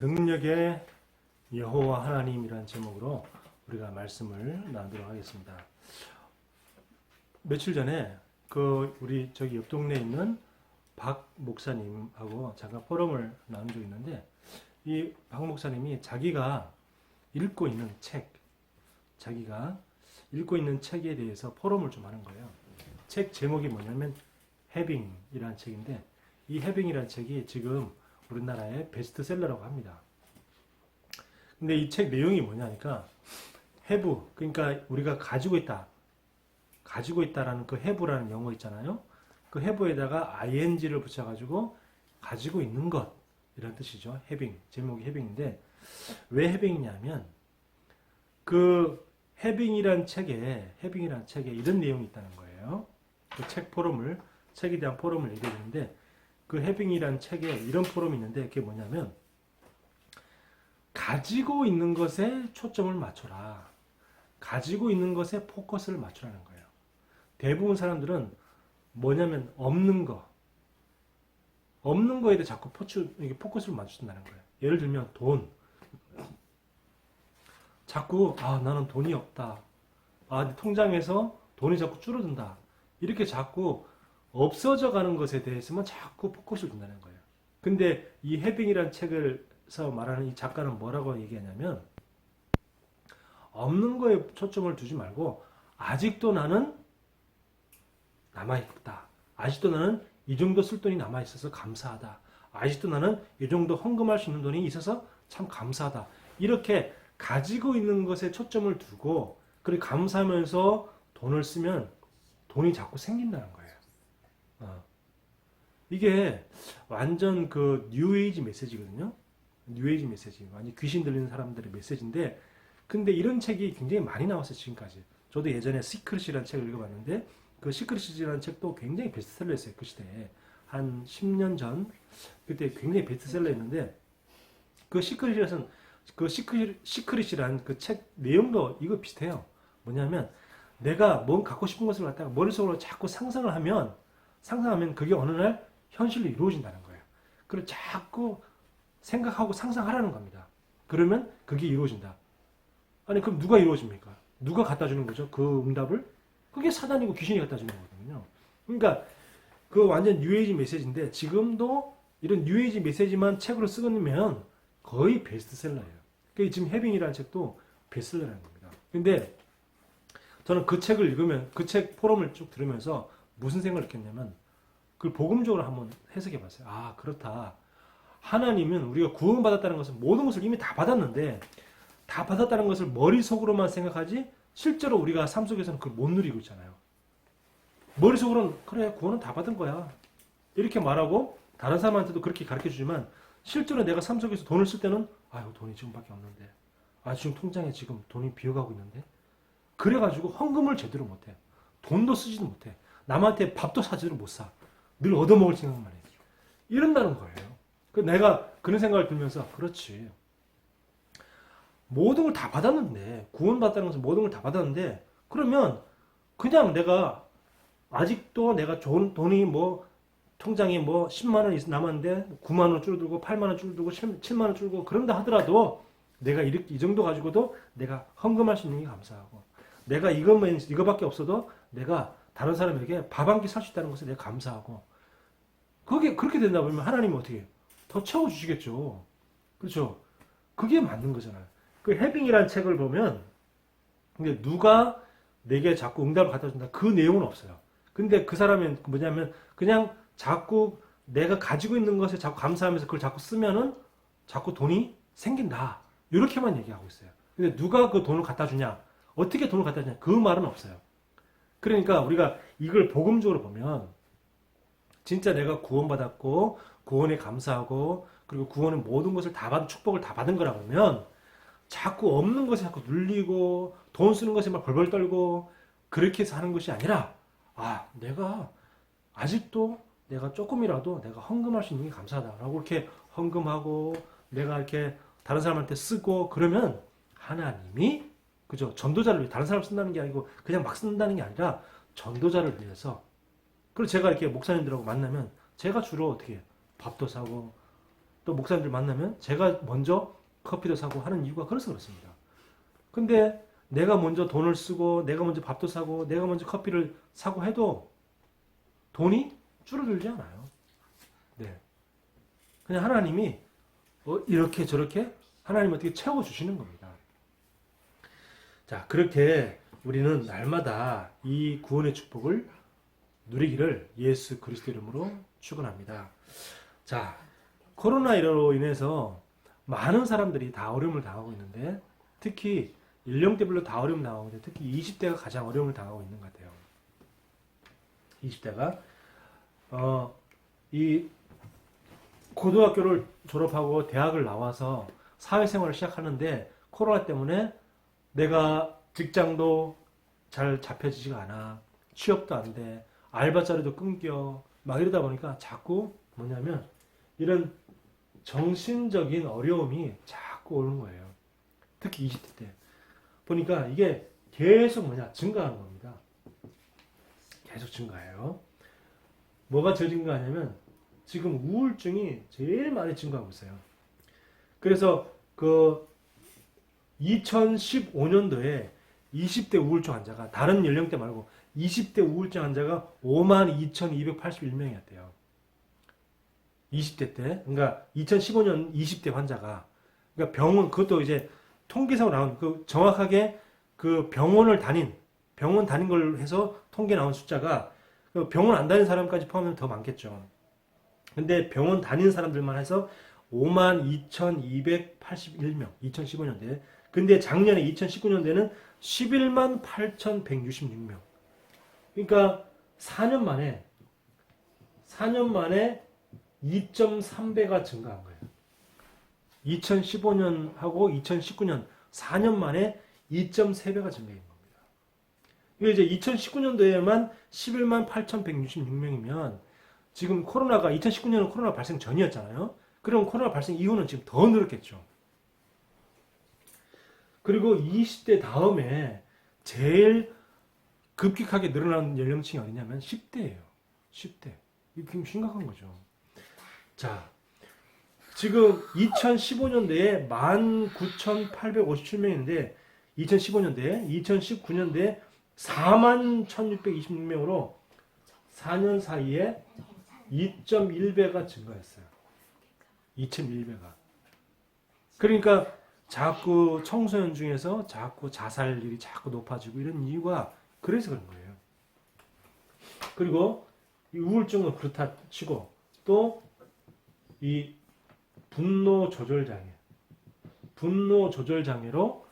능력의 여호와 하나님이라는 제목으로 우리가 말씀을 나누도록 하겠습니다. 며칠 전에 우리 저기 옆 동네에 있는 박 목사님하고 잠깐 포럼을 나눈 적이 있는데, 이 박 목사님이 자기가 읽고 있는 책에 대해서 포럼을 좀 하는 거예요. 책 제목이 뭐냐면 해빙이라는 책인데, 이 해빙이라는 책이 지금 우리나라의 베스트셀러라고 합니다. 근데 이 책 내용이 뭐냐니까, have, 그러니까 우리가 가지고 있다라는 그 have라는 영어 있잖아요. 그 have에다가 ing를 붙여가지고 가지고 있는 것, 이런 뜻이죠. having, 제목이 having인데, 왜 having이냐면 그 having이란 책에 이런 내용이 있다는 거예요. 그 책에 대한 포럼을 얘기해 주는데, 그 having이란 책에 이런 포럼이 있는데, 그게 뭐냐면 가지고 있는 것에 초점을 맞춰라. 가지고 있는 것에 포커스를 맞추라는 거예요. 대부분 사람들은 뭐냐면 없는 거에 대해 자꾸 포커스를 맞춘다는 거예요. 예를 들면 돈. 자꾸 나는 돈이 없다. 내 통장에서 돈이 자꾸 줄어든다. 이렇게 자꾸 없어져 가는 것에 대해서만 자꾸 포커스를 둔다는 거예요. 근데 이 해빙이라는 책에서 말하는 이 작가는 뭐라고 얘기하냐면, 없는 거에 초점을 두지 말고 아직도 나는 남아있다. 아직도 나는 이 정도 쓸 돈이 남아있어서 감사하다. 아직도 나는 이 정도 헌금할 수 있는 돈이 있어서 참 감사하다. 이렇게 가지고 있는 것에 초점을 두고 그리고 감사하면서 돈을 쓰면 돈이 자꾸 생긴다는 거예요. 이게 완전 그 뉴에이지 메시지거든요. 뉴에이지 메시지. 완전 귀신 들리는 사람들의 메시지인데, 근데 이런 책이 굉장히 많이 나왔어요, 지금까지. 저도 예전에 시크릿이라는 책을 읽어봤는데, 그 시크릿이라는 책도 굉장히 베스트셀러였어요, 그 시대에. 한 10년 전, 그때 굉장히 베스트셀러였는데, 시크릿이라는 그 책 내용도 이거 비슷해요. 뭐냐면, 내가 뭔 갖고 싶은 것을 갖다가 머릿속으로 자꾸 상상하면 그게 어느 날 현실로 이루어진다는 거예요. 그걸 자꾸 생각하고 상상하라는 겁니다. 그러면 그게 이루어진다. 아니, 그럼 누가 이루어집니까? 누가 갖다 주는 거죠? 그 응답을? 그게 사단이고 귀신이 갖다 주는 거거든요. 그러니까 그 완전 뉴에이지 메시지인데, 지금도 이런 뉴에이지 메시지만 책으로 쓰면 거의 베스트셀러예요. 그러니까 지금 해빙이라는 책도 베스트셀러라는 겁니다. 근데 저는 그 책을 읽으면, 그 책 포럼을 쭉 들으면서 무슨 생각을 했냐면, 그걸 복음적으로 한번 해석해 봤어요. 그렇다. 하나님은 우리가 구원받았다는 것은 모든 것을 이미 다 받았는데, 다 받았다는 것을 머릿속으로만 생각하지 실제로 우리가 삶 속에서는 그걸 못 누리고 있잖아요. 머릿속으로는 그래, 구원은 다 받은 거야, 이렇게 말하고 다른 사람한테도 그렇게 가르쳐주지만, 실제로 내가 삶 속에서 돈을 쓸 때는 돈이 지금밖에 없는데, 지금 통장에 지금 돈이 비어가고 있는데, 그래가지고 헌금을 제대로 못해. 돈도 쓰지도 못해. 남한테 밥도 사지도 못 사. 늘 얻어먹을 생각만 해. 이런다는 거예요. 내가 그런 생각을 들면서, 그렇지. 모든 걸 다 받았는데, 구원받았다는 것은 모든 걸 다 받았는데, 그러면 그냥 내가 아직도 내가 좋은 돈이 통장에 10만 원 남았는데 9만 원 줄어들고 8만 원 줄어들고 7만 원 줄고 그런다 하더라도, 내가 이 정도 가지고도 내가 헌금할 수 있는 게 감사하고, 내가 이거밖에 없어도 내가 다른 사람에게 밥 한 끼 살 수 있다는 것에 내가 감사하고, 그렇게 된다 보면 하나님은 어떻게 해요? 더 채워주시겠죠. 그렇죠? 그게 맞는 거잖아요. 그 해빙이라는 책을 보면, 근데 누가 내게 자꾸 응답을 갖다 준다, 그 내용은 없어요. 근데 그 사람은 뭐냐면, 그냥 자꾸 내가 가지고 있는 것에 자꾸 감사하면서 그걸 자꾸 쓰면은 자꾸 돈이 생긴다, 이렇게만 얘기하고 있어요. 근데 누가 그 돈을 갖다 주냐, 어떻게 돈을 갖다 주냐, 그 말은 없어요. 그러니까 우리가 이걸 복음적으로 보면, 진짜 내가 구원받았고 구원에 감사하고, 그리고 구원의 모든 것을 다 받은, 축복을 다 받은 거라 보면, 자꾸 없는 것에 자꾸 눌리고 돈 쓰는 것에 막 벌벌 떨고 그렇게 사는 것이 아니라, 내가 아직도 내가 조금이라도 내가 헌금할 수 있는 게 감사하다라고 이렇게 헌금하고, 내가 이렇게 다른 사람한테 쓰고, 그러면 하나님이, 그죠, 전도자를 위해, 다른 사람 쓴다는 게 아니고 그냥 막 쓴다는 게 아니라 전도자를 위해서. 그리고 제가 이렇게 목사님들하고 만나면 제가 주로 어떻게 밥도 사고 또 목사님들 만나면 제가 먼저 커피도 사고 하는 이유가 그래서 그렇습니다. 근데 내가 먼저 돈을 쓰고 내가 먼저 밥도 사고 내가 먼저 커피를 사고 해도 돈이 줄어들지 않아요. 네. 그냥 하나님이 이렇게 저렇게 하나님 어떻게 채워주시는 겁니다. 자, 그렇게 우리는 날마다 이 구원의 축복을 누리기를 예수 그리스도 이름으로 축원합니다. 자, 코로나19로 인해서 많은 사람들이 다 어려움을 당하고 있는데 특히 연령대별로 다 어려움을 당하고 있는데 특히 20대가 가장 어려움을 당하고 있는 것 같아요. 20대가 이 고등학교를 졸업하고 대학을 나와서 사회생활을 시작하는데 코로나 때문에 내가 직장도 잘 잡혀지지가 않아. 취업도 안 돼. 알바 자리도 끊겨. 막 이러다 보니까 자꾸 뭐냐면 이런 정신적인 어려움이 자꾸 오는 거예요. 특히 20대 때. 보니까 이게 계속 증가하는 겁니다. 계속 증가해요. 뭐가 제일 증가하냐면 지금 우울증이 제일 많이 증가하고 있어요. 그래서 그 2015년도에 20대 우울증 환자가 다른 연령대 말고 20대 우울증 환자가 52,281명이었대요. 20대 때. 그러니까 2015년 20대 환자가 그러니까 병원 그것도 이제 통계상으로 나온 그 정확하게 그 병원 다닌 걸 해서 통계 나온 숫자가 병원 안 다닌 사람까지 포함하면 더 많겠죠. 근데 병원 다닌 사람들만 해서 52,281명 2015년도에. 근데 작년에 2019년도에는 11만 8,166명. 그러니까 4년 만에 2.3배가 증가한 거예요. 2015년하고 2019년 4년 만에 2.3배가 증가한 겁니다. 이게 이제 2019년도에만 11만 8,166명이면 지금 코로나가 2019년은 코로나 발생 전이었잖아요. 그럼 코로나 발생 이후는 지금 더 늘었겠죠. 그리고 20대 다음에 제일 급격하게 늘어나는 연령층이 어디냐면 10대예요. 10대. 이게 굉장히 심각한 거죠. 자, 지금 2015년도에 19,857명인데 2019년도에 41,626명으로 4년 사이에 2.1배가 증가했어요. 2.1배가. 그러니까 자꾸 청소년 중에서 자꾸 자살률이 자꾸 높아지고 이런 이유가 그래서 그런 거예요. 그리고 이 우울증은 그렇다 치고 또 이 분노 조절 장애로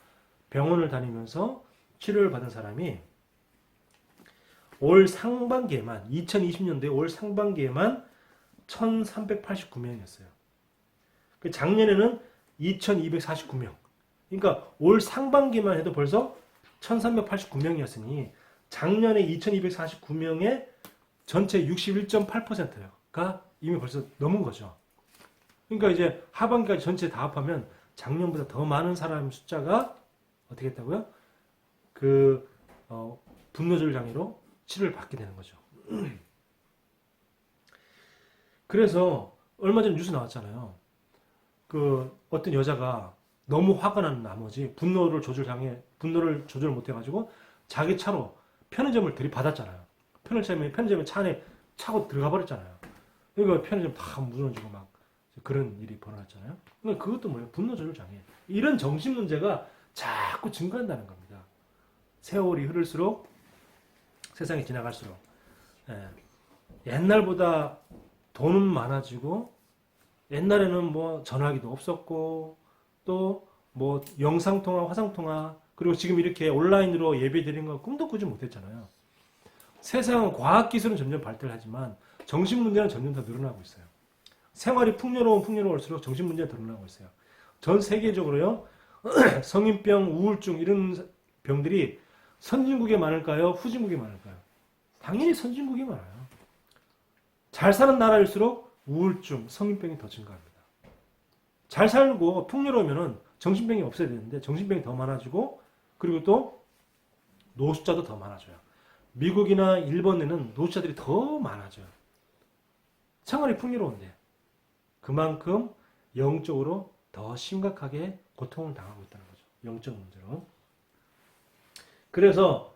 병원을 다니면서 치료를 받은 사람이 올 상반기에만 2020년도에 올 상반기에만 1,389명이었어요. 작년에는 2,249명. 그러니까 올 상반기만 해도 벌써 1,389명이었으니 작년에 2,249명의 전체 61.8%가 이미 벌써 넘은 거죠. 그러니까 이제 하반기까지 전체 다 합하면 작년보다 더 많은 사람 숫자가 어떻게 했다고요? 분노조절 장애로 치료를 받게 되는 거죠. 그래서 얼마 전에 뉴스 나왔잖아요. 어떤 여자가 너무 화가 난 나머지 분노를 조절 못해가지고 자기 차로 편의점을 들이받았잖아요. 편의점에 차 안에 차고 들어가 버렸잖아요. 그러니까 편의점 다 무너지고 막 그런 일이 벌어졌잖아요. 그러니까 그것도 뭐예요? 분노 조절 장애. 이런 정신 문제가 자꾸 증가한다는 겁니다. 세월이 흐를수록 세상이 지나갈수록 옛날보다 돈은 많아지고 옛날에는 뭐 전화기도 없었고 또 뭐 영상통화, 화상통화 그리고 지금 이렇게 온라인으로 예배 드리는 거 꿈도 꾸지 못했잖아요. 세상은 과학기술은 점점 발달하지만 정신문제는 점점 더 늘어나고 있어요. 생활이 풍요로울수록 정신문제가 늘어나고 있어요. 전 세계적으로요. 성인병, 우울증 이런 병들이 선진국에 많을까요? 후진국에 많을까요? 당연히 선진국이 많아요. 잘 사는 나라일수록 우울증, 성인병이 더 증가합니다. 잘 살고 풍요로우면 정신병이 없어야 되는데 정신병이 더 많아지고 그리고 또 노숙자도 더 많아져요. 미국이나 일본에는 노숙자들이 더 많아져요. 생활이 풍요로운데 그만큼 영적으로 더 심각하게 고통을 당하고 있다는 거죠. 영적 문제로. 그래서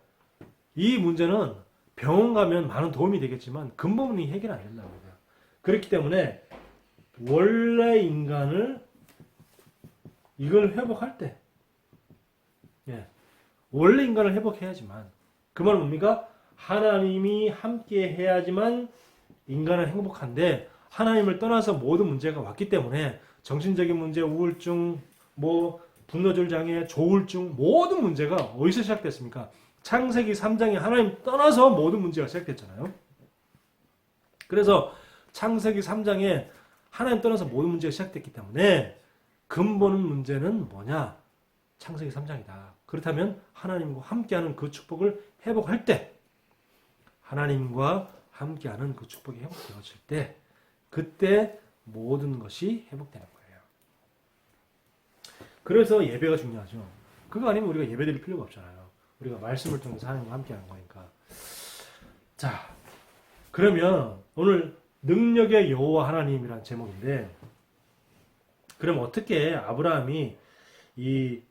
이 문제는 병원 가면 많은 도움이 되겠지만 근본이 해결 안 된다고 합니다. 그렇기 때문에 원래 인간을 이걸 회복할 때, 원래 인간을 회복해야지만, 그 말은 뭡니까? 하나님이 함께 해야지만 인간은 행복한데, 하나님을 떠나서 모든 문제가 왔기 때문에 정신적인 문제, 우울증, 분노조절 장애, 조울증, 모든 문제가 어디서 시작됐습니까? 창세기 3장에 하나님 떠나서 모든 문제가 시작됐잖아요. 그래서 창세기 3장에 하나님 떠나서 모든 문제가 시작됐기 때문에 근본 문제는 뭐냐? 창세기 3장이다. 그렇다면 하나님과 함께하는 그 축복을 회복할 때, 하나님과 함께하는 그 축복이 회복되어질 때, 그때 모든 것이 회복되는 거예요. 그래서 예배가 중요하죠. 그거 아니면 우리가 예배 드릴 필요가 없잖아요. 우리가 말씀을 통해서 하나님과 함께하는 거니까. 자, 그러면 오늘 능력의 여호와 하나님이라는 제목인데, 그럼 어떻게 아브라함이 이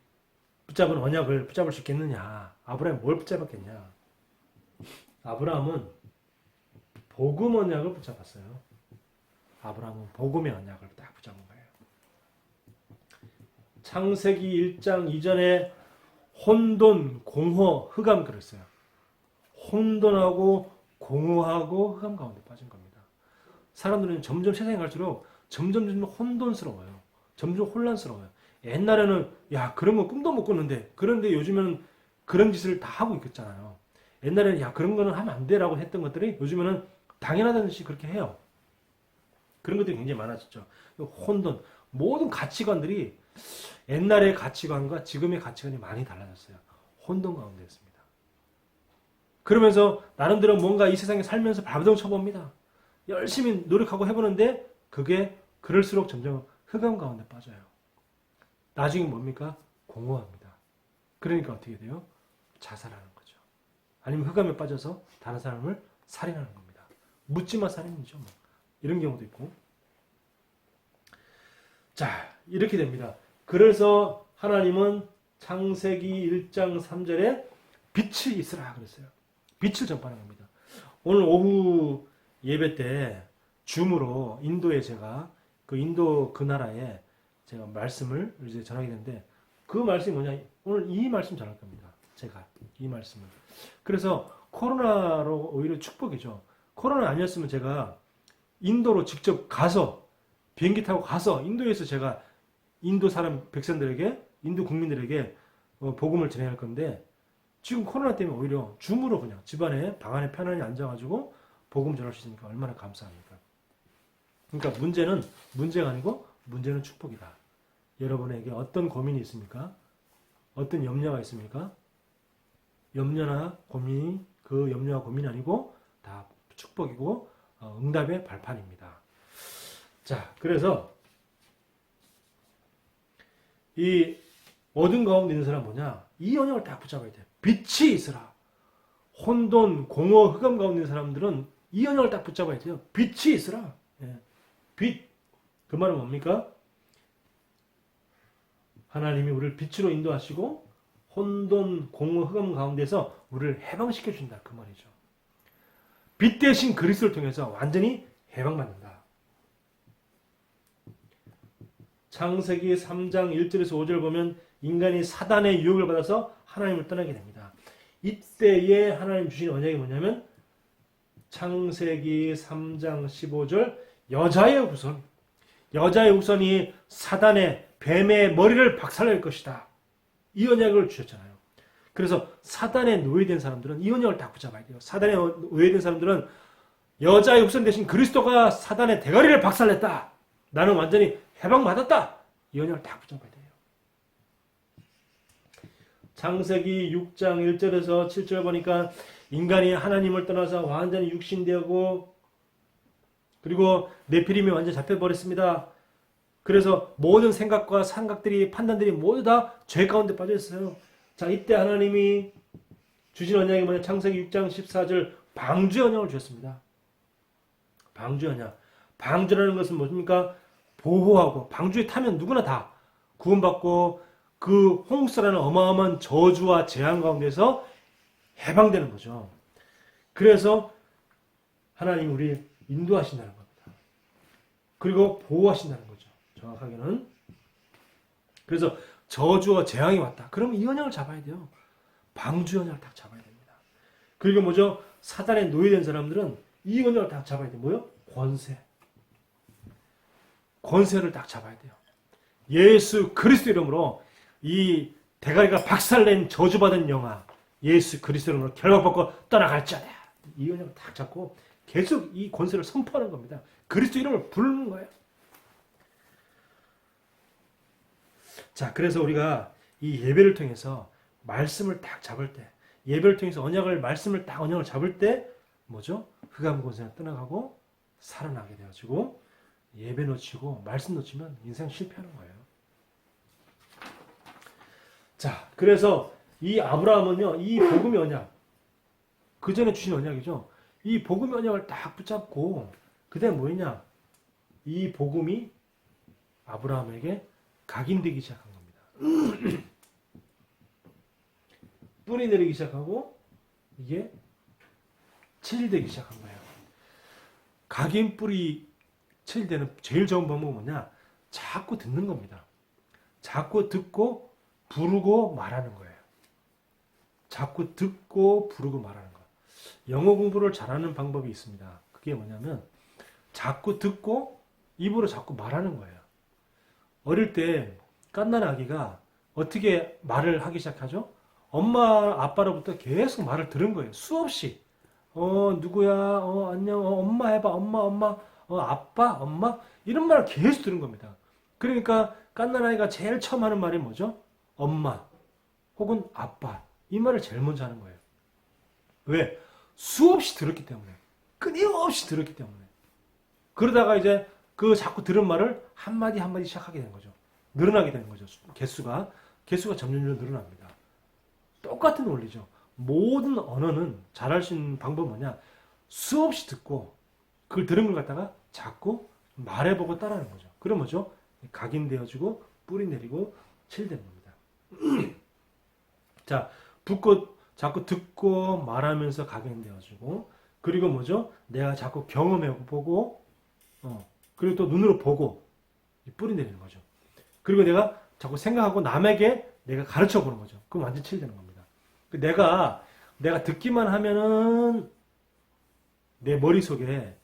붙잡은 언약을 붙잡을 수 있겠느냐? 아브라함이 뭘 붙잡았겠냐? 아브라함은 복음 언약을 붙잡았어요. 아브라함은 복음의 언약을 딱 붙잡은 거예요. 창세기 1장 이전에 혼돈, 공허, 흑암 그랬어요. 혼돈하고 공허하고 흑암 가운데 빠진 겁니다. 사람들은 점점 세상에 갈수록 점점 혼돈스러워요. 점점 혼란스러워요. 옛날에는 그런 거 꿈도 못 꿨는데, 그런데 요즘에는 그런 짓을 다 하고 있겠잖아요. 옛날에는 그런 거는 하면 안 돼라고 했던 것들이 요즘에는 당연하다는 듯이 그렇게 해요. 그런 것들이 굉장히 많아졌죠. 혼돈, 모든 가치관들이 옛날의 가치관과 지금의 가치관이 많이 달라졌어요. 혼돈 가운데 있습니다. 그러면서 나름대로 뭔가 이 세상에 살면서 발버둥 쳐봅니다. 열심히 노력하고 해보는데 그게 그럴수록 점점 흑암 가운데 빠져요. 나중에 뭡니까? 공허합니다. 그러니까 어떻게 돼요? 자살하는 거죠. 아니면 흑암에 빠져서 다른 사람을 살인하는 겁니다. 묻지마 살인이죠. 이런 경우도 있고. 자, 이렇게 됩니다. 그래서 하나님은 창세기 1장 3절에 빛이 있으라 그랬어요. 빛을 전파하는 겁니다. 오늘 오후 예배 때 줌으로 인도에 제가 그 인도 그 나라에 제가 말씀을 이제 전하게 되는데, 그 말씀이 뭐냐? 오늘 이 말씀 전할 겁니다. 제가 이 말씀을. 그래서 코로나로 오히려 축복이죠. 코로나 아니었으면 제가 인도로 직접 가서 비행기 타고 가서 인도에서 제가 인도 사람 백성들에게, 인도 국민들에게 복음을 전해야 할 건데, 지금 코로나 때문에 오히려 줌으로 그냥 집안에 방 안에 편안히 앉아가지고 복음 전할 수 있으니까 얼마나 감사합니까? 그러니까 문제는 문제가 아니고 문제는 축복이다. 여러분에게 어떤 고민이 있습니까? 어떤 염려가 있습니까? 염려나 고민이 그 염려와 고민이 아니고 다 축복이고 응답의 발판입니다. 자, 그래서 이 어둠 가운데 있는 사람 뭐냐? 이 언약을 딱 붙잡아야 돼. 빛이 있으라. 혼돈, 공허, 흑암 가운데 있는 사람들은 이 언약을 딱 붙잡아야 돼요. 빛이 있으라. 빛. 그 말은 뭡니까? 하나님이 우리를 빛으로 인도하시고 혼돈, 공허, 흑암 가운데서 우리를 해방시켜 준다. 그 말이죠. 빛 대신 그리스도를 통해서 완전히 해방받는다. 창세기 3장 1절에서 5절 보면 인간이 사단의 유혹을 받아서 하나님을 떠나게 됩니다. 이때에 하나님 주신 언약이 뭐냐면 창세기 3장 15절 여자의 후손. 여자의 후손이 사단의 뱀의 머리를 박살낼 것이다. 이 언약을 주셨잖아요. 그래서 사단에 노예된 사람들은 이 언약을 딱 붙잡아야 돼요. 사단에 노예된 사람들은 여자의 후손 대신 그리스도가 사단의 대가리를 박살냈다. 나는 완전히 해방받았다. 이 언약을 딱 붙잡아야 돼요. 창세기 6장 1절에서 7절 보니까 인간이 하나님을 떠나서 완전히 육신되고 그리고 네피림이 완전히 잡혀버렸습니다. 그래서 모든 생각과 상각들이 판단들이 모두 다 죄 가운데 빠져 있어요. 자, 이때 하나님이 주신 언약이 뭐냐? 창세기 6장 14절 방주의 언약을 주셨습니다. 방주의 언약. 방주라는 것은 뭡니까? 보호하고 방주에 타면 누구나 다 구원받고 그 홍수라는 어마어마한 저주와 재앙 가운데서 해방되는 거죠. 그래서 하나님 우리 인도하신다는 겁니다. 그리고 보호하신다는 거죠. 정확하게는. 그래서 저주와 재앙이 왔다. 그러면 이 언약을 잡아야 돼요. 방주 언약을 딱 잡아야 됩니다. 그리고 뭐죠? 사단에 노예된 사람들은 이 언약을 딱 잡아야 돼요. 뭐요? 권세. 권세를 딱 잡아야 돼요. 예수 그리스도 이름으로 이 대가리가 박살낸 저주받은 영아 예수 그리스도 이름으로 결박받고 떠나갈지어다. 이 언약을 딱 잡고 계속 이 권세를 선포하는 겁니다. 그리스도 이름을 부르는 거예요. 자, 그래서 우리가 이 예배를 통해서 말씀을 딱 잡을 때, 예배를 통해서 말씀을 딱 언약을 잡을 때, 뭐죠? 흑암 권세가 떠나가고 살아나게 되어지고, 예배 놓치고, 말씀 놓치면 인생 실패하는 거예요. 자, 그래서 이 아브라함은요, 이 복음의 언약, 그 전에 주신 언약이죠. 이 복음의 언약을 딱 붙잡고, 그 다음에 뭐였냐? 이 복음이 아브라함에게 각인되기 시작한 겁니다. 뿌리 내리기 시작하고 이게 체질되기 시작한 거예요. 각인 뿌리 체질되는 제일 좋은 방법은 뭐냐? 자꾸 듣는 겁니다. 자꾸 듣고 부르고 말하는 거예요. 자꾸 듣고 부르고 말하는 거. 영어 공부를 잘하는 방법이 있습니다. 그게 뭐냐면 자꾸 듣고 입으로 자꾸 말하는 거예요. 어릴 때 갓난 아기가 어떻게 말을 하기 시작하죠? 엄마 아빠로부터 계속 말을 들은 거예요. 수없이. 누구야? 안녕. 엄마 해봐. 엄마. 아빠? 엄마? 이런 말을 계속 들은 겁니다. 그러니까 갓난 아이가 제일 처음 하는 말이 뭐죠? 엄마 혹은 아빠. 이 말을 제일 먼저 하는 거예요. 왜? 수없이 들었기 때문에. 끊임없이 들었기 때문에. 그러다가 이제 그 자꾸 들은 말을 한마디 한마디 시작하게 되는 거죠. 늘어나게 되는 거죠. 개수가 점점 늘어납니다. 똑같은 원리죠. 모든 언어는 잘할 수 있는 방법은 뭐냐? 수없이 듣고 그걸 들은 걸 갖다가 자꾸 말해보고 따라하는 거죠. 그럼 뭐죠? 각인되어지고 뿌리 내리고 칠되는 겁니다. 자, 자꾸 듣고 말하면서 각인되어지고 그리고 뭐죠? 내가 자꾸 경험해보고 그리고 또 눈으로 보고 뿌리 내리는 거죠. 그리고 내가 자꾸 생각하고 남에게 내가 가르쳐 보는 거죠. 그럼 완전 칠되는 겁니다. 내가 듣기만 하면은 내 머릿속에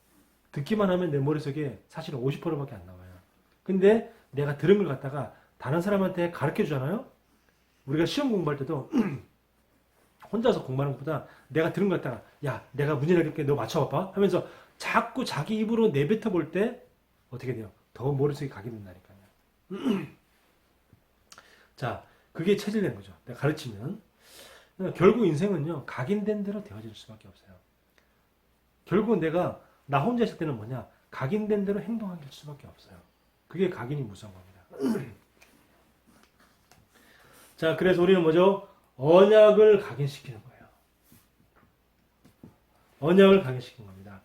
사실은 50%밖에 안 나와요. 근데 내가 들은 걸 갖다가 다른 사람한테 가르쳐 주잖아요. 우리가 시험 공부할 때도 혼자서 공부하는 것보다 내가 들은 걸 갖다가 야, 내가 문제 낼게 너 맞춰봐봐 하면서 자꾸 자기 입으로 내뱉어 볼 때 어떻게 돼요? 더 머릿속에 가게 된다니까요. 자, 그게 체질된 거죠. 내가 가르치면. 결국 인생은요, 각인된 대로 되어질 수밖에 없어요. 결국은 내가 나 혼자 있을 때는 뭐냐? 각인된 대로 행동하게 될 수밖에 없어요. 그게 각인이 무서운 겁니다. 자, 그래서 우리는 뭐죠? 언약을 각인시키는 거예요. 언약을 각인시키는 겁니다.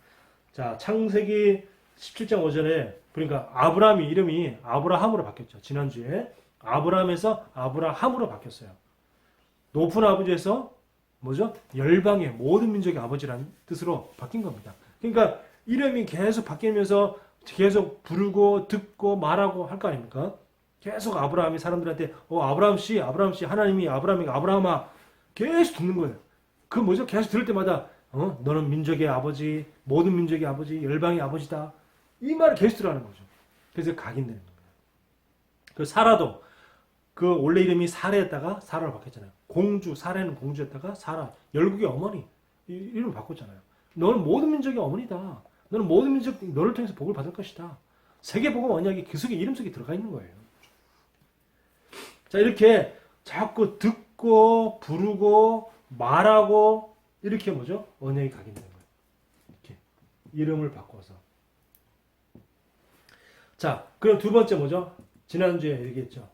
자, 창세기 17장 5절에 그러니까 아브라함이 이름이 아브라함으로 바뀌었죠. 지난주에 아브라함에서 아브라함으로 바뀌었어요. 높은 아버지에서 뭐죠? 열방의 모든 민족의 아버지라는 뜻으로 바뀐 겁니다. 그러니까 이름이 계속 바뀌면서 계속 부르고 듣고 말하고 할 거 아닙니까? 계속 아브라함이 사람들한테 아브라함 씨 하나님이 아브라함이가 아브라함아 계속 듣는 거예요. 그 뭐죠? 계속 들을 때마다 너는 민족의 아버지, 모든 민족의 아버지, 열방의 아버지다. 이 말을 계속 들어가는 거죠. 그래서 각인되는 겁니다. 그 사라도 그 원래 이름이 사라였다가 사라로 바뀌었잖아요. 사라는 공주였다가 사라, 열국의 어머니 이름을 바꿨잖아요. 너는 모든 민족의 어머니다. 너는 모든 민족 너를 통해서 복을 받을 것이다. 세계복음 언약이 그 속에 이름 속에 들어가 있는 거예요. 자, 이렇게 자꾸 듣고 부르고 말하고 이렇게 뭐죠? 언약이 각인되는 거예요. 이렇게 이름을 바꿔서. 자, 그럼 두 번째 뭐죠? 지난주에 얘기했죠.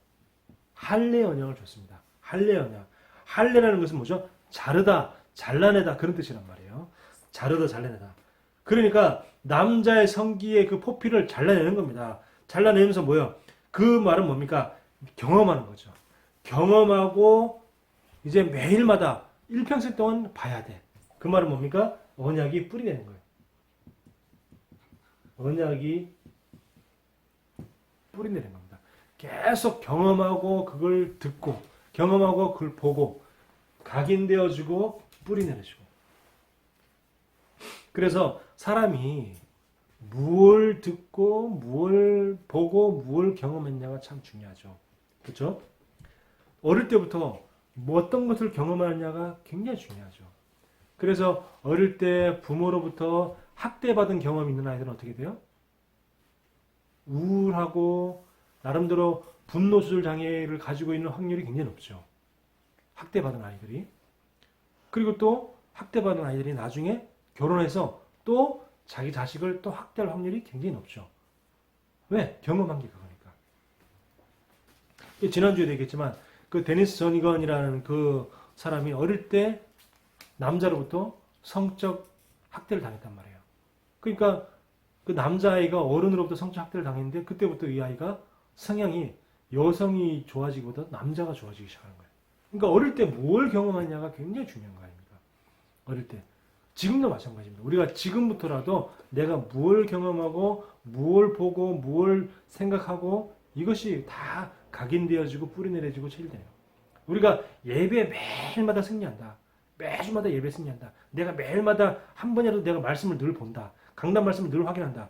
할례 언약을 줬습니다. 할례 언약. 할례라는 것은 뭐죠? 자르다, 잘라내다 그런 뜻이란 말이에요. 자르다, 잘라내다. 그러니까 남자의 성기의 그 포피를 잘라내는 겁니다. 잘라내면서 뭐예요? 그 말은 뭡니까? 경험하는 거죠. 경험하고 이제 매일마다 일평생 동안 봐야 돼. 그 말은 뭡니까? 언약이 뿌리 되는 거예요. 언약이 뿌리 내는 겁니다. 계속 경험하고 그걸 듣고 경험하고 그걸 보고 각인되어주고 뿌리 내려주고. 그래서 사람이 무엇을 듣고 무엇을 보고 무엇을 경험했냐가 참 중요하죠. 그렇죠? 어릴 때부터 뭐 어떤 것을 경험하느냐가 굉장히 중요하죠. 그래서 어릴 때 부모로부터 학대받은 경험이 있는 아이들은 어떻게 돼요? 우울하고 나름대로 분노 조절 장애를 가지고 있는 확률이 굉장히 높죠. 학대받은 아이들이. 그리고 또 학대받은 아이들이 나중에 결혼해서 또 자기 자식을 또 학대할 확률이 굉장히 높죠. 왜? 경험한 게 그거니까. 지난주에도 얘기했지만 그 데니스 저니건이라는 그 사람이 어릴 때 남자로부터 성적 학대를 당했단 말이에요. 그러니까 그 남자아이가 어른으로부터 성적 학대를 당했는데 그때부터 이 아이가 성향이 여성이 좋아지기보다 남자가 좋아지기 시작하는 거예요. 그러니까 어릴 때 뭘 경험하냐가 굉장히 중요한 거 아닙니까? 어릴 때. 지금도 마찬가지입니다. 우리가 지금부터라도 내가 뭘 경험하고 뭘 보고 뭘 생각하고 이것이 다 각인되어지고 뿌리내려지고 체질돼요. 우리가 예배 매일마다 승리한다. 매주마다 예배 승리한다. 내가 매일마다 한 번이라도 내가 말씀을 늘 본다. 강단 말씀을 늘 확인한다.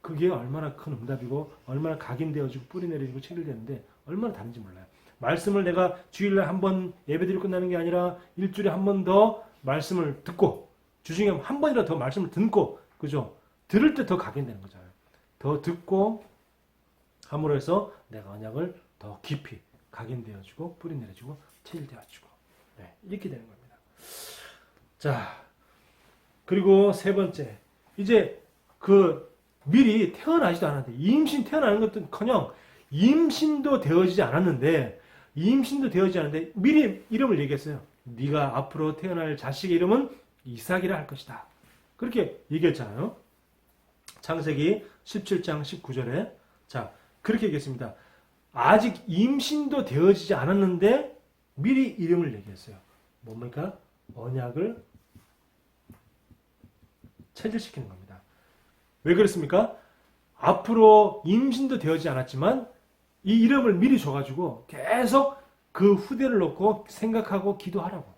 그게 얼마나 큰 응답이고 얼마나 각인되어지고 뿌리내려지고 체질되는데 얼마나 다른지 몰라요. 말씀을 내가 주일날 한 번 예배드리고 끝나는 게 아니라 일주일에 한 번 더 말씀을 듣고 주중에 한 번이라도 더 말씀을 듣고 그죠? 들을 때 더 각인되는 거잖아요. 더 듣고 함으로 해서 내가 언약을 더 깊이 각인되어지고 뿌리내려지고 체질되어지고 네, 이렇게 되는 겁니다. 자, 그리고 세 번째 이제 그 미리 태어나지도 않았는데 임신 태어나는 것도커녕 임신도 되어지지 않았는데 미리 이름을 얘기했어요. 네가 앞으로 태어날 자식의 이름은 이삭이라 할 것이다. 그렇게 얘기했잖아요. 창세기 17장 19절에 자 그렇게 얘기했습니다. 아직 임신도 되어지지 않았는데 미리 이름을 얘기했어요. 뭡니까? 언약을 체질시키는 겁니다. 왜 그렇습니까? 앞으로 임신도 되어지지 않았지만 이 이름을 미리 줘가지고 계속 그 후대를 놓고 생각하고 기도하라고.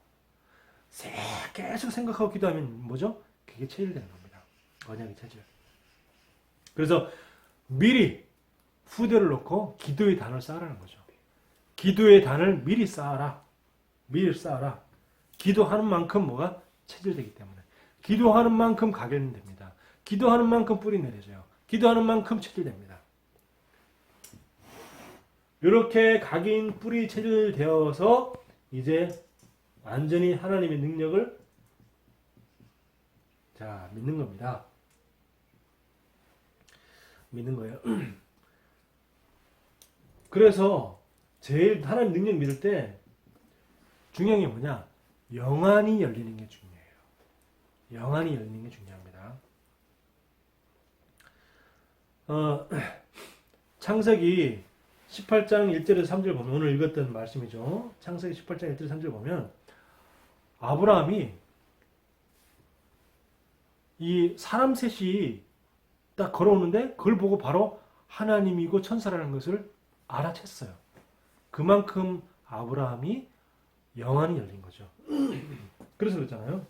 계속 생각하고 기도하면 뭐죠? 그게 체질되는 겁니다. 언약의 체질. 그래서 미리 후대를 놓고 기도의 단을 쌓으라는 거죠. 기도의 단을 미리 쌓아라. 미리 쌓아라. 기도하는 만큼 뭐가 체질되기 때문에. 기도하는 만큼 각인됩니다. 기도하는 만큼 뿌리 내려져요. 기도하는 만큼 체질됩니다. 이렇게 각인 뿌리 체질되어서 이제 완전히 하나님의 능력을 자 믿는 겁니다. 믿는 거예요. 그래서 제일 하나님 능력 믿을 때 중요한 게 뭐냐? 영안이 열리는 게 중요해요. 영안이 열리는 게 중요합니다. 창세기 18장 1절에서 3절 보면 오늘 읽었던 말씀이죠. 창세기 18장 1절에서 3절 보면 아브라함이 이 사람 셋이 딱 걸어오는데 그걸 보고 바로 하나님이고 천사라는 것을 알아챘어요. 그만큼 아브라함이 영안이 열린 거죠. 그래서 그렇잖아요.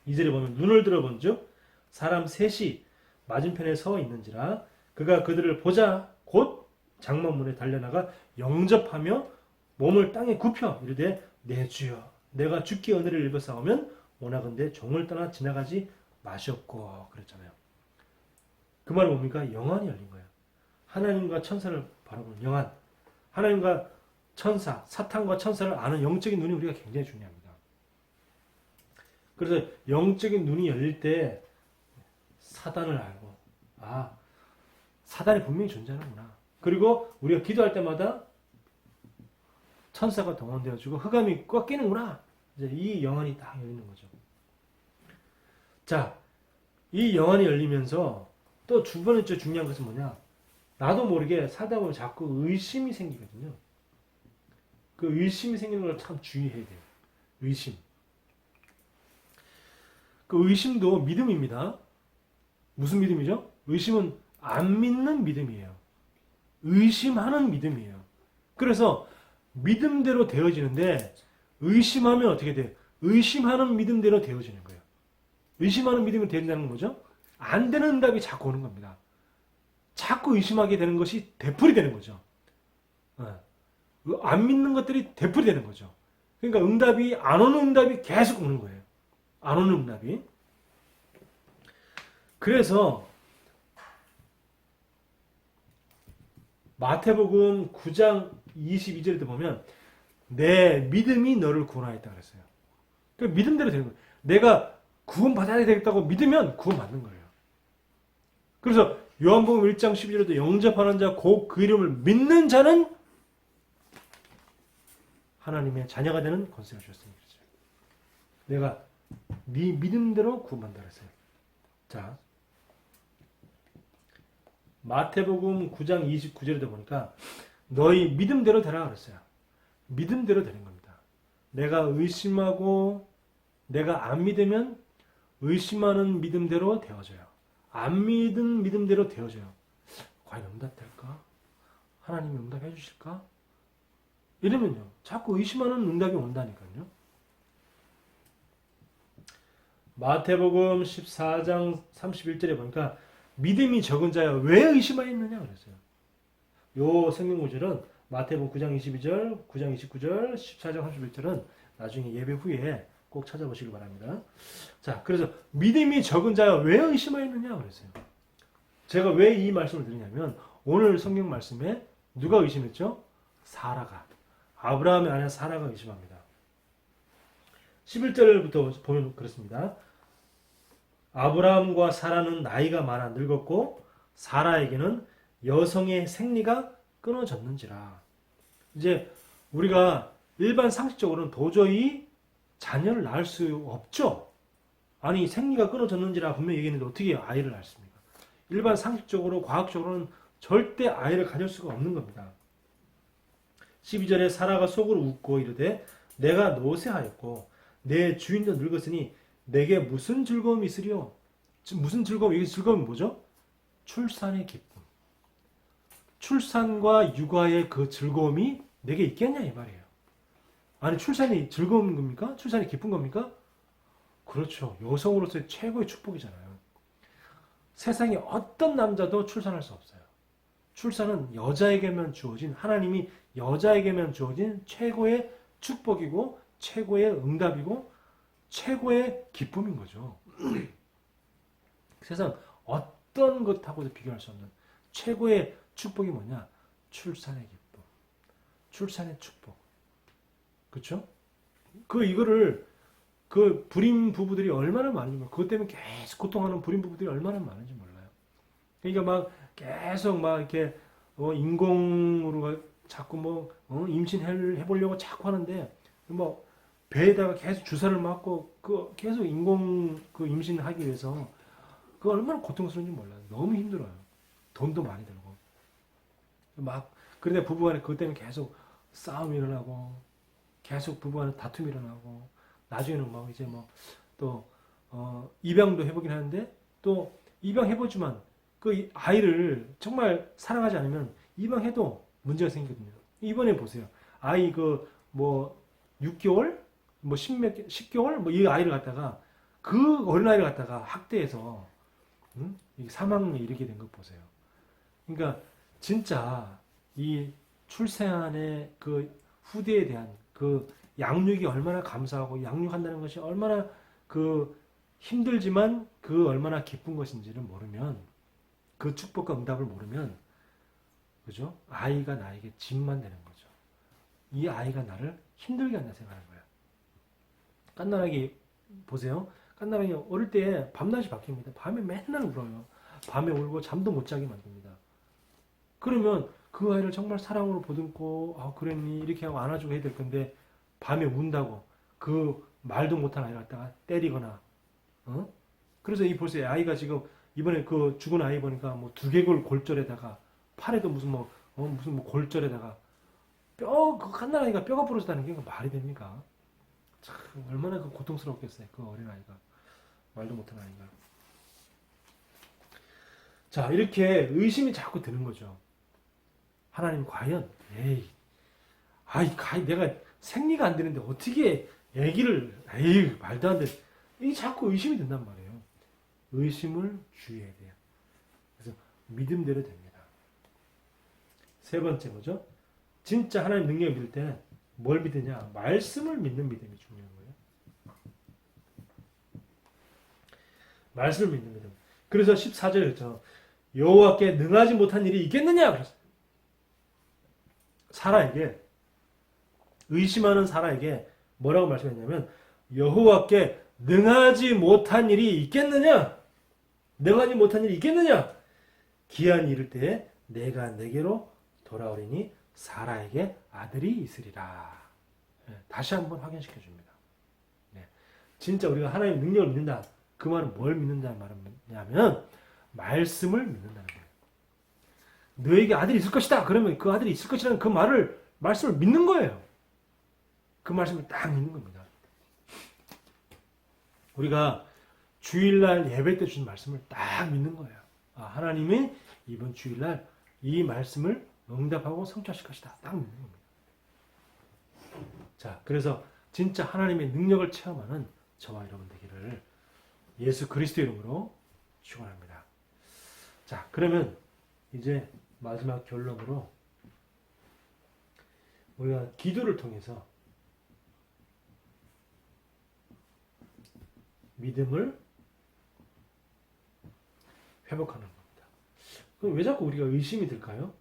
2절에 보면 눈을 들어본 즉 사람 셋이 맞은편에 서 있는지라 그가 그들을 보자 곧 장막문에 달려나가 영접하며 몸을 땅에 굽혀 이르되 내 주여 내가 주께 은혜를 입어싸우면 원하건대 종을 떠나 지나가지 마시옵고 그랬잖아요. 그 말은 뭡니까? 영안이 열린 거예요. 하나님과 천사를 바라보는 영안. 하나님과 천사, 사탄과 천사를 아는 영적인 눈이 우리가 굉장히 중요합니다. 그래서 영적인 눈이 열릴 때 사단을 알고 사단이 분명히 존재하는구나. 그리고 우리가 기도할 때마다 천사가 동원되어지고 흑암이 꺾이는구나. 이제 이 영안이 딱 열리는 거죠. 자, 이 영안이 열리면서 또 두 번째 중요한 것은 뭐냐? 나도 모르게 살다 보면 자꾸 의심이 생기거든요. 그 의심이 생기는 걸 참 주의해야 돼요. 의심. 그 의심도 믿음입니다. 무슨 믿음이죠? 의심은 안 믿는 믿음이에요. 의심하는 믿음이에요. 그래서 믿음대로 되어지는데 의심하면 어떻게 돼요? 의심하는 믿음대로 되어지는 거예요. 의심하는 믿음이 된다는 거죠. 안 되는 응답이 자꾸 오는 겁니다. 자꾸 의심하게 되는 것이 되풀이 되는 거죠. 안 믿는 것들이 되풀이 되는 거죠. 그러니까 응답이 안 오는 응답이 계속 오는 거예요. 안 오는 응답이. 그래서 마태복음 9장 22절에 보면 내 믿음이 너를 구원하였다 그랬어요. 그 믿음대로 되는 거예요. 내가 구원받아야 되겠다고 믿으면 구원받는 거예요. 그래서 요한복음 1장 12절에도 영접하는 자 곧 그 이름을 믿는 자는 하나님의 자녀가 되는 권세가 주셨으니 그렇죠. 내가 네 믿음대로 구원받는다 그랬어요. 자, 마태복음 9장 29절에도 보니까 너희 믿음대로 되라 그랬어요. 믿음대로 되는 겁니다. 내가 의심하고 내가 안 믿으면 의심하는 믿음대로 되어져요. 안 믿은 믿음대로 되어져요. 과연 응답될까? 하나님이 응답해 주실까? 이러면요. 자꾸 의심하는 응답이 온다니까요. 마태복음 14장 31절에 보니까 믿음이 적은 자야 왜 의심하였느냐 그랬어요. 요 성경 구절은 마태복음 9장 22절, 9장 29절, 14장 31절은 나중에 예배 후에 꼭 찾아보시기 바랍니다. 자, 그래서 믿음이 적은 자야 왜 의심하였느냐 그랬어요. 제가 왜 이 말씀을 드리냐면 오늘 성경 말씀에 누가 의심했죠? 사라가. 아브라함의 아내 사라가 의심합니다. 11절부터 보면 그렇습니다. 아브라함과 사라는 나이가 많아 늙었고 사라에게는 여성의 생리가 끊어졌는지라. 이제 우리가 일반 상식적으로는 도저히 자녀를 낳을 수 없죠. 아니 생리가 끊어졌는지라 분명히 얘기했는데 어떻게 아이를 낳습니까? 일반 상식적으로 과학적으로는 절대 아이를 가질 수가 없는 겁니다. 12절에 사라가 속으로 웃고 이르되 내가 노쇠하였고 내 주인도 늙었으니 내게 무슨 즐거움이 있으리요? 무슨 즐거움? 이 즐거움이 뭐죠? 출산의 기쁨. 출산과 육아의 그 즐거움이 내게 있겠냐 이 말이에요. 아니 출산이 즐거운 겁니까? 출산이 기쁜 겁니까? 그렇죠. 여성으로서의 최고의 축복이잖아요. 세상에 어떤 남자도 출산할 수 없어요. 출산은 여자에게만 주어진 하나님이 여자에게만 주어진 최고의 축복이고 최고의 응답이고 최고의 기쁨인 거죠. 세상 어떤 것하고도 비교할 수 없는 최고의 축복이 뭐냐? 출산의 기쁨. 출산의 축복. 그렇죠? 이거를 그 불임 부부들이 얼마나 많은지 몰라요. 그것 때문에 계속 고통하는 불임 부부들이 얼마나 많은지 몰라요. 그러니까 막 계속 막 이렇게 인공으로 자꾸 임신해보려고 자꾸 하는데 뭐 배에다가 계속 주사를 맞고 계속 인공 임신하기 위해서 그 얼마나 고통스러운지 몰라요. 너무 힘들어요. 돈도 많이 들고 막 그런데 부부간에 그것 때문에 계속 싸움이 일어나고 계속 부부간에 다툼이 일어나고 나중에는 막 이제 또 입양도 해보긴 하는데 또 입양해보지만 그 아이를 정말 사랑하지 않으면 입양해도 문제가 생기거든요. 이번에 보세요. 아이 6개월? 10개월? 이 아이를 갖다가 그 어린아이를 갖다가 학대해서 사망에 이르게 된 것 보세요. 그러니까 진짜 이 출생안의 그 후대에 대한 그 양육이 얼마나 감사하고 양육한다는 것이 얼마나 힘들지만 얼마나 기쁜 것인지를 모르면 그 축복과 응답을 모르면 그죠? 아이가 나에게 짐만 되는 거죠. 이 아이가 나를 힘들게 한다 생각하는 거야. 깐나라기 보세요. 깐나라기 어릴 때 밤낮이 바뀝니다. 밤에 맨날 울어요. 밤에 울고 잠도 못 자게 만듭니다. 그러면 그 아이를 정말 사랑으로 보듬고 그랬니 이렇게 하고 안아주고 해야 될 건데 밤에 운다고 그 말도 못한 아이를 갖다가 때리거나 그래서 이 보세요. 아이가 지금 이번에 그 죽은 아이 보니까 두개골 골절에다가 팔에도 무슨 골절에다가 그거 간단하니까 뼈가 부러졌다는 게 말이 됩니까? 참 얼마나 그 고통스럽겠어요. 그 어린아이가. 말도 못하는 아이가. 자, 이렇게 의심이 자꾸 드는 거죠. 하나님 과연 내가 생리가 안 되는데 어떻게 말도 안 돼. 이게 자꾸 의심이 든단 말이에요. 의심을 주의해야 돼요. 그래서 믿음대로 됩니다. 세 번째 뭐죠? 진짜 하나님 능력을 믿을 때 뭘 믿으냐? 말씀을 믿는 믿음이 중요한 거예요. 말씀을 믿는 믿음. 그래서 14절에 그랬죠. 여호와께 능하지 못한 일이 있겠느냐? 그랬어요. 사라에게, 의심하는 사라에게 뭐라고 말씀했냐면 여호와께 능하지 못한 일이 있겠느냐? 능하지 못한 일이 있겠느냐? 기한이 이를 때에 내가 내게로 돌아오리니 사라에게 아들이 있으리라. 다시 한번 확인시켜 줍니다. 진짜 우리가 하나님의 능력을 믿는다. 그 말은 뭘 믿는다는 말이냐면 말씀을 믿는다는 거예요. 너에게 아들이 있을 것이다. 그러면 그 아들이 있을 것이라는 그 말씀을 믿는 거예요. 그 말씀을 딱 믿는 겁니다. 우리가 주일날 예배 때 주신 말씀을 딱 믿는 거예요. 하나님이 이번 주일날 이 말씀을 응답하고 성취하실 것이다. 딱 믿는 겁니다. 자, 그래서 진짜 하나님의 능력을 체험하는 저와 여러분 되기를 예수 그리스도 이름으로 축원합니다. 자, 그러면 이제 마지막 결론으로 우리가 기도를 통해서 믿음을 회복하는 겁니다. 그럼 왜 자꾸 우리가 의심이 들까요?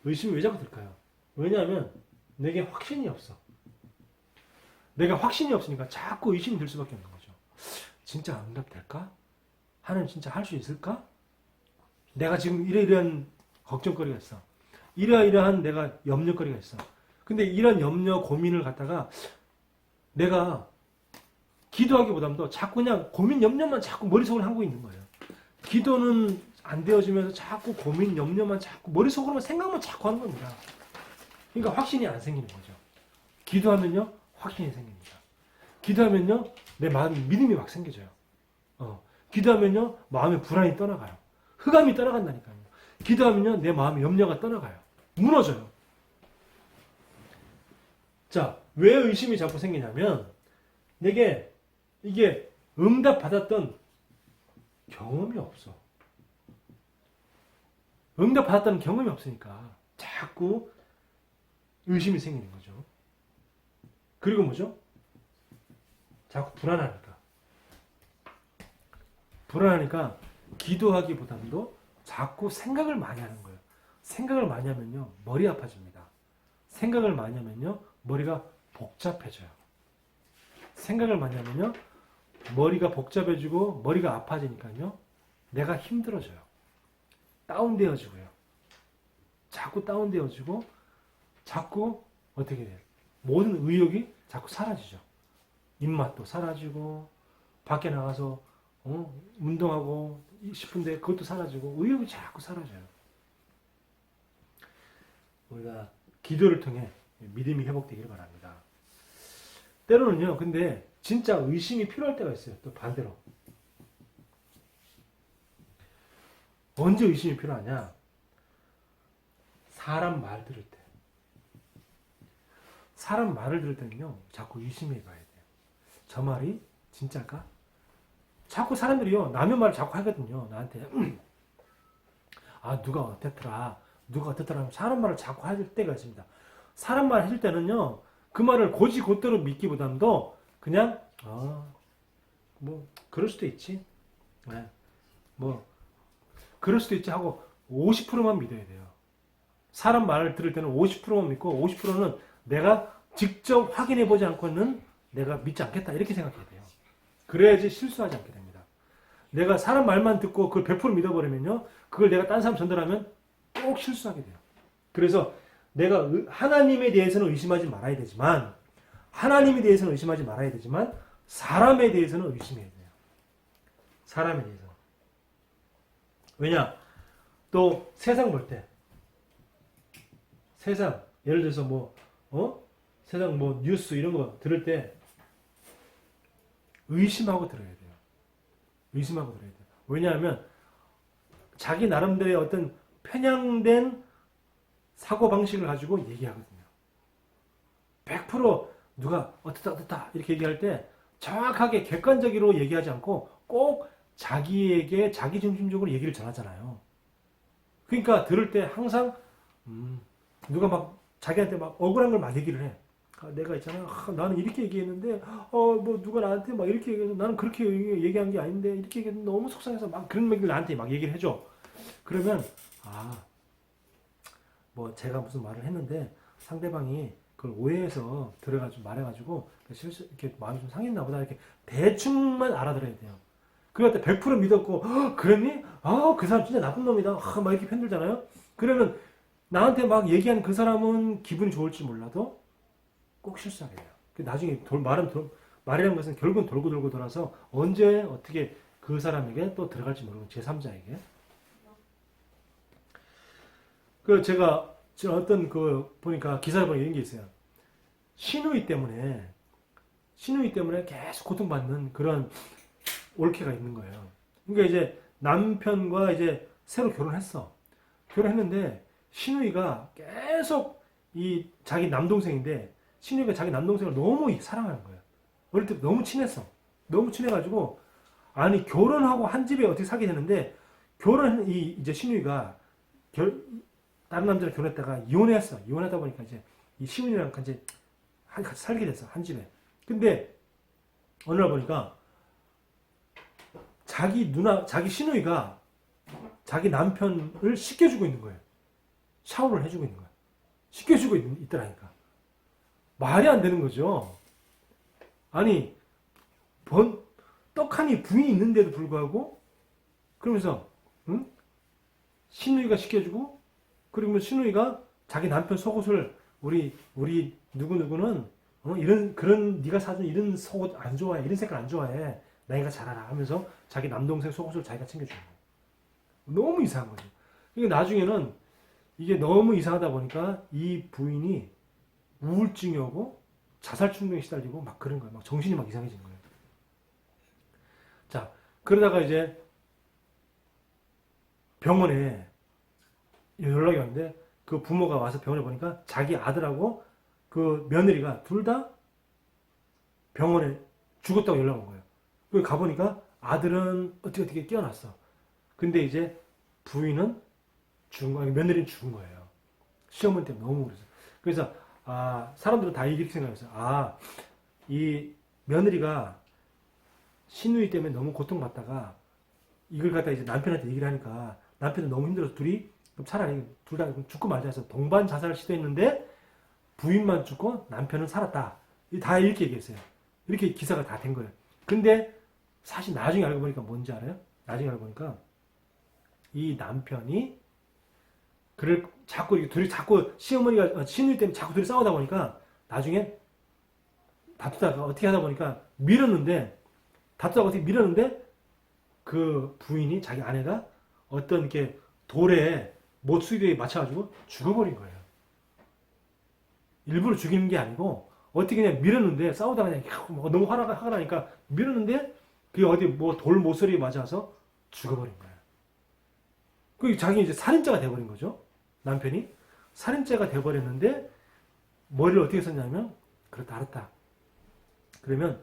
의심이 왜 자꾸 들까요? 왜냐하면 내게 확신이 없어. 내가 확신이 없으니까 자꾸 의심이 들 수밖에 없는 거죠. 진짜 응답될까? 하나님 진짜 할 수 있을까? 내가 지금 이러이러한 걱정거리가 있어. 이러이러한 내가 염려거리가 있어. 근데 이런 염려, 고민을 갖다가 내가 기도하기보다도 자꾸 그냥 고민, 염려만 자꾸 머릿속으로 하고 있는 거예요. 기도는 안 되어지면서 자꾸 고민, 염려만 자꾸 머릿속으로만 생각만 자꾸 하는 겁니다. 그러니까 확신이 안 생기는 거죠. 기도하면요, 확신이 생깁니다. 기도하면요, 내 마음에 믿음이 막 생겨져요. 기도하면요, 마음의 불안이 떠나가요. 흑암이 떠나간다니까요. 기도하면요, 내 마음의 염려가 떠나가요. 무너져요. 자, 왜 의심이 자꾸 생기냐면 내게 이게 응답받았던 경험이 없어. 응답받았다는 경험이 없으니까 자꾸 의심이 생기는 거죠. 그리고 뭐죠? 자꾸 불안하니까. 불안하니까 기도하기보다도 자꾸 생각을 많이 하는 거예요. 생각을 많이 하면요, 머리 아파집니다. 생각을 많이 하면요, 머리가 복잡해져요. 생각을 많이 하면요, 머리가 복잡해지고 머리가 아파지니까요, 내가 힘들어져요. 다운되어지고요. 자꾸 다운되어지고 자꾸 어떻게 돼요? 모든 의욕이 자꾸 사라지죠. 입맛도 사라지고 밖에 나가서 운동하고 싶은데 그것도 사라지고 의욕이 자꾸 사라져요. 우리가 기도를 통해 믿음이 회복되기를 바랍니다. 때로는요, 근데 진짜 의심이 필요할 때가 있어요. 또 반대로. 언제 의심이 필요하냐? 사람 말 들을 때. 사람 말을 들을 때는요, 자꾸 의심해 봐야 돼요. 저 말이 진짜일까? 자꾸 사람들이요, 남의 말을 자꾸 하거든요. 나한테. 누가 어땠더라. 누가 어땠더라 하면 사람 말을 자꾸 할 때가 있습니다. 사람 말 해줄 때는요, 그 말을 곧이곧대로 믿기보다도 그냥 그럴 수도 있지. 네. 그럴 수도 있지 하고 50%만 믿어야 돼요. 사람 말을 들을 때는 50%만 믿고 50%는 내가 직접 확인해 보지 않고는 내가 믿지 않겠다 이렇게 생각해야 돼요. 그래야지 실수하지 않게 됩니다. 내가 사람 말만 듣고 그걸 100% 믿어버리면요, 그걸 내가 딴 사람 전달하면 꼭 실수하게 돼요. 그래서 내가 하나님에 대해서는 의심하지 말아야 되지만, 하나님에 대해서는 의심하지 말아야 되지만 사람에 대해서는 의심해야 돼요. 사람에 대해서. 왜냐? 또 세상 볼 때, 세상 예를 들어서 뭐 세상 뭐 뉴스 이런 거 들을 때 의심하고 들어야 돼요. 의심하고 들어야 돼요. 왜냐하면 자기 나름대로의 어떤 편향된 사고방식을 가지고 얘기하거든요. 100% 누가 어떻다 이렇게 얘기할 때 정확하게 객관적으로 얘기하지 않고 꼭 자기에게 자기중심적으로 얘기를 전하잖아요. 그러니까 들을 때 항상 누가 막 자기한테 막 억울한 걸 막 얘기를 해. 내가 있잖아. 나는 이렇게 얘기했는데 뭐 누가 나한테 막 이렇게 얘기해서 나는 그렇게 얘기한 게 아닌데 이렇게 얘기했는데 너무 속상해서 막 그런 얘기를 나한테 막 얘기를 해줘. 그러면 뭐 제가 무슨 말을 했는데 상대방이 그걸 오해해서 들어가지고 말해가지고 실수 이렇게 마음이 좀 상했나 보다 이렇게 대충만 알아들어야 돼요. 그럴 때 100% 믿었고 그랬니? 그 사람 진짜 나쁜 놈이다. 막 이렇게 편들잖아요. 그러면 나한테 막 얘기한 그 사람은 기분이 좋을지 몰라도 꼭 실수하게 돼요. 나중에 말이라는 것은 결국은 돌고 돌고 돌아서 언제 어떻게 그 사람에게 또 들어갈지 모르는 제3자에게. 제가 어떤 보니까 기사를 보니까 이런 게 있어요. 신우이 때문에 계속 고통받는 그런 올케가 있는 거예요. 그러니까 이제 남편과 이제 새로 결혼했는데 신우이가 계속 이 자기 남동생인데 신우이가 자기 남동생을 너무 사랑하는 거예요. 어릴 때 너무 친했어. 너무 친해가지고 아니 결혼하고 한 집에 어떻게 살게 되는데 이제 신우이가 다른 남자랑 결혼했다가 이혼했어. 이혼하다 보니까 이제 이 시훈이랑 같이 살게 됐어. 한 집에. 근데 어느 날 보니까 자기 시누이가 자기 남편을 씻겨주고 있는 거예요. 샤워를 해주고 있는 거예요. 씻겨주고 있더라니까. 말이 안 되는 거죠. 아니, 떡하니 부인이 있는데도 불구하고, 그러면서, 시누이가 씻겨주고, 그리고 시누이가 자기 남편 속옷을 우리 누구누구는 네가 사준 이런 속옷 안 좋아해. 이런 색깔 안 좋아해. 나이가 잘 알아 하면서 자기 남동생 속옷을 자기가 챙겨주는 거예요. 너무 이상한 거죠. 그러니까 나중에는 이게 너무 이상하다 보니까 이 부인이 우울증이 오고 자살 충동에 시달리고 막 그런 거예요. 막 정신이 막 이상해진 거예요. 자, 그러다가 이제 병원에 연락이 왔는데 그 부모가 와서 병원에 보니까 자기 아들하고 그 며느리가 둘 다 병원에 죽었다고 연락 온 거예요. 그래서 가보니까 아들은 어떻게 깨어났어. 근데 이제 부인은 죽은 거예요. 며느리는 죽은 거예요. 시어머니 때문에 너무 그래서. 그래서 사람들은 다 이렇게 생각했어요. 이 며느리가 시누이 때문에 너무 고통받다가 이걸 갖다 이제 남편한테 얘기를 하니까 남편은 너무 힘들어서 둘이 그럼 차라리 둘 다 죽고 말자 해서 동반 자살을 시도했는데 부인만 죽고 남편은 살았다. 다 이렇게 얘기했어요. 이렇게 기사가 다 된 거예요. 근데 사실 나중에 알고 보니까 뭔지 알아요? 나중에 알고 보니까 이 남편이 둘이 자꾸 시어머니가 시누이 때문에 자꾸 둘이 싸우다 보니까 나중에 다투다가 어떻게 하다 보니까 다투다가 어떻게 밀었는데 그 부인이 자기 아내가 어떤 이렇게 돌에 못수리에 맞춰가지고 죽어버린 거예요. 일부러 죽이는 게 아니고 어떻게 그냥 밀었는데 싸우다가 그냥 너무 화가 나니까 밀었는데 그게 어디 돌 모서리에 맞아서 죽어버린 거예요. 그 자기 이제 살인자가 돼버린 거죠. 남편이 살인자가 돼버렸는데 머리를 어떻게 썼냐면 그렇다 알았다. 그러면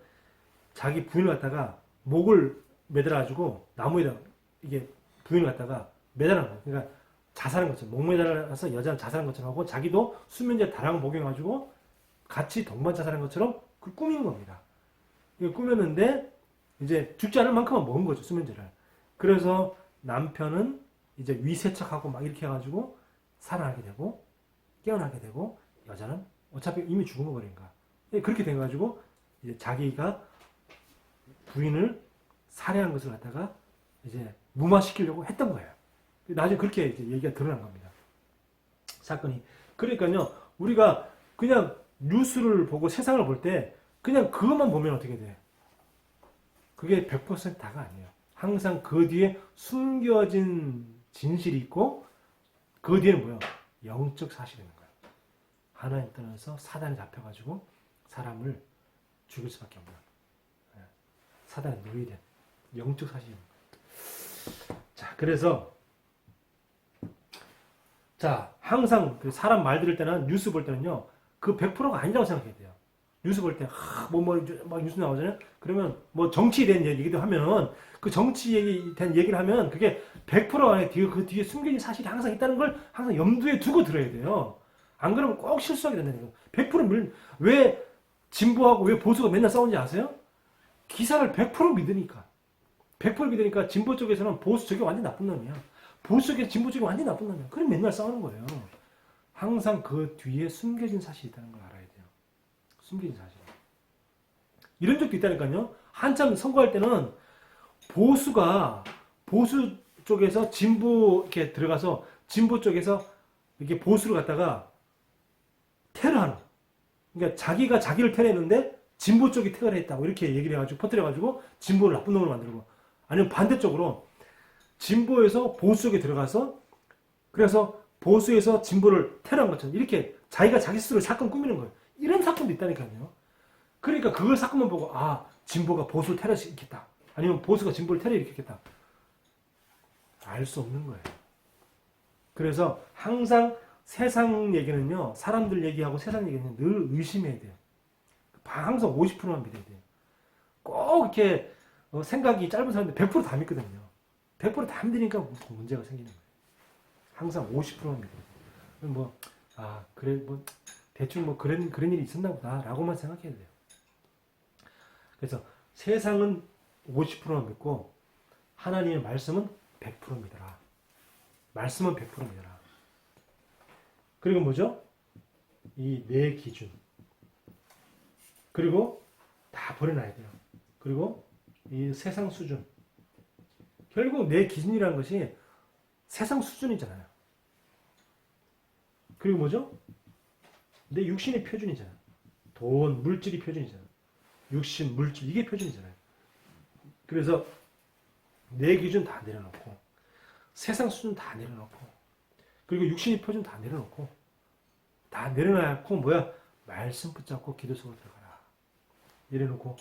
자기 부인을 갖다가 목을 매달아가지고 나무에다 이게 부인을 갖다가 매달은 거예요. 그러니까 자살한 것처럼 목 매달아서 여자는 자살한 것처럼 하고 자기도 수면제 다락을 목용해가지고 같이 동반 자살한 것처럼 그 꾸민 겁니다. 이거 꾸몄는데 이제 죽지 않을 만큼은 먹은 거죠 수면제를. 그래서 남편은 이제 위세척하고 막 이렇게 해가지고 살아나게 되고 깨어나게 되고 여자는 어차피 이미 죽어버린 거야. 그렇게 돼가지고 이제 자기가 부인을 살해한 것을 갖다가 이제 무마시키려고 했던 거예요. 나중에 그렇게 이제 얘기가 드러난 겁니다. 사건이. 그러니까요, 우리가 그냥 뉴스를 보고 세상을 볼 때 그냥 그것만 보면 어떻게 돼? 그게 100% 다가 아니에요. 항상 그 뒤에 숨겨진 진실이 있고 그 뒤에는 뭐예요? 영적 사실이 있는 거예요. 하나님 떠나서 사단이 잡혀가지고 사람을 죽일 수밖에 없는 사단의 노예된 영적 사실입니다. 자, 그래서 자, 항상 그 사람 말 들을 때는 뉴스 볼 때는요, 그 100%가 아니라고 생각해야 돼요. 뉴스 볼 때, 막 뉴스 나오잖아요? 그러면 뭐 정치에 대한 얘기도 하면은 그 정치에 대한 얘기를 하면 그게 100% 안에 그 뒤에 숨겨진 사실이 항상 있다는 걸 항상 염두에 두고 들어야 돼요. 안 그러면 꼭 실수하게 된다는 거예요. 100% 왜 진보하고 왜 보수가 맨날 싸우는지 아세요? 기사를 100% 믿으니까. 100% 믿으니까 진보 쪽에서는 보수 쪽이 완전 나쁜 놈이야. 보수 쪽에 진보 쪽이 완전 나쁜 놈이야. 그럼 맨날 싸우는 거예요. 항상 그 뒤에 숨겨진 사실이 있다는 걸 알아야 돼요. 숨겨진 사실. 이런 적도 있다니까요. 한참 선거할 때는 보수 쪽에서 진보 이렇게 들어가서 진보 쪽에서 이렇게 보수를 갖다가 테러하는. 그러니까 자기가 자기를 테러했는데 진보 쪽이 테러를 했다고 이렇게 얘기를 해가지고 퍼뜨려가지고 진보를 나쁜 놈으로 만들고, 아니면 반대쪽으로 진보에서 보수 쪽에 들어가서 그래서 보수에서 진보를 테러한 것처럼 이렇게 자기가 자기 스스로 사건 꾸미는 거예요. 이런 사건도 있다니까요. 그러니까 그걸 사건만 보고 진보가 보수를 테러시켰다. 아니면 보수가 진보를 테러시켰다. 알 수 없는 거예요. 그래서 항상 세상 얘기는요. 사람들 얘기하고 세상 얘기는 늘 의심해야 돼요. 항상 50%만 믿어야 돼요. 꼭 이렇게 생각이 짧은 사람들 100%다 믿거든요. 100%다 믿으니까 문제가 생기는 거예요. 항상 50%만 믿어요. 그래, 대충 그런 일이 있었나 보다 라고만 생각해야 돼요. 그래서 세상은 50%만 믿고 하나님의 말씀은 100% 믿어라. 말씀은 100% 믿어라. 그리고 뭐죠? 이 내 기준. 그리고 다 버려놔야 돼요. 그리고 이 세상 수준. 결국 내 기준이라는 것이 세상 수준이잖아요. 그리고 뭐죠? 내 육신의 표준이잖아요. 돈, 물질이 표준이잖아요. 육신, 물질, 이게 표준이잖아요. 그래서 내 기준 다 내려놓고 세상 수준 다 내려놓고 그리고 육신의 표준 다 내려놓고 다 내려놓고 말씀 붙잡고 기도 속으로 들어가라. 내려놓고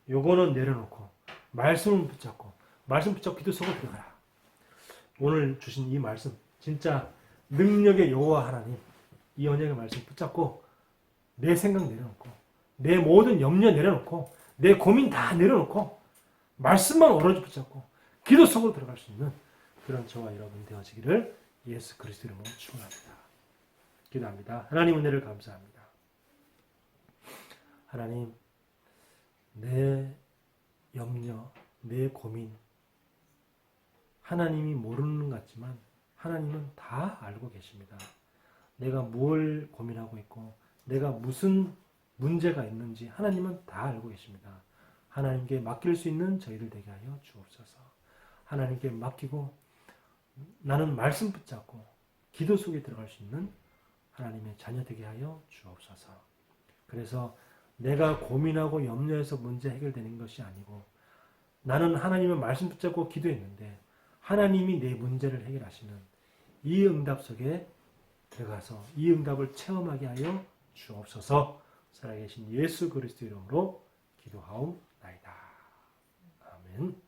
요거는 내려놓고 말씀을 붙잡고 말씀 붙잡고 기도 속으로 들어가라. 오늘 주신 이 말씀 진짜 능력의 여호와 하나님 이 언약의 말씀 붙잡고 내 생각 내려놓고 내 모든 염려 내려놓고 내 고민 다 내려놓고 말씀만 오로지 붙잡고 기도 속으로 들어갈 수 있는 그런 저와 여러분 되어지기를 예수 그리스도 이름으로 축원합니다. 기도합니다. 하나님 은혜를 감사합니다. 하나님 내 염려, 내 고민 하나님이 모르는 것 같지만 하나님은 다 알고 계십니다. 내가 뭘 고민하고 있고 내가 무슨 문제가 있는지 하나님은 다 알고 계십니다. 하나님께 맡길 수 있는 저희들 되게 하여 주옵소서. 하나님께 맡기고 나는 말씀 붙잡고 기도 속에 들어갈 수 있는 하나님의 자녀 되게 하여 주옵소서. 그래서 내가 고민하고 염려해서 문제 해결되는 것이 아니고 나는 하나님의 말씀 붙잡고 기도했는데 하나님이 내 문제를 해결하시는 이 응답 속에 들어가서 이 응답을 체험하게 하여 주옵소서. 살아계신 예수 그리스도 이름으로 기도하옵나이다. 아멘.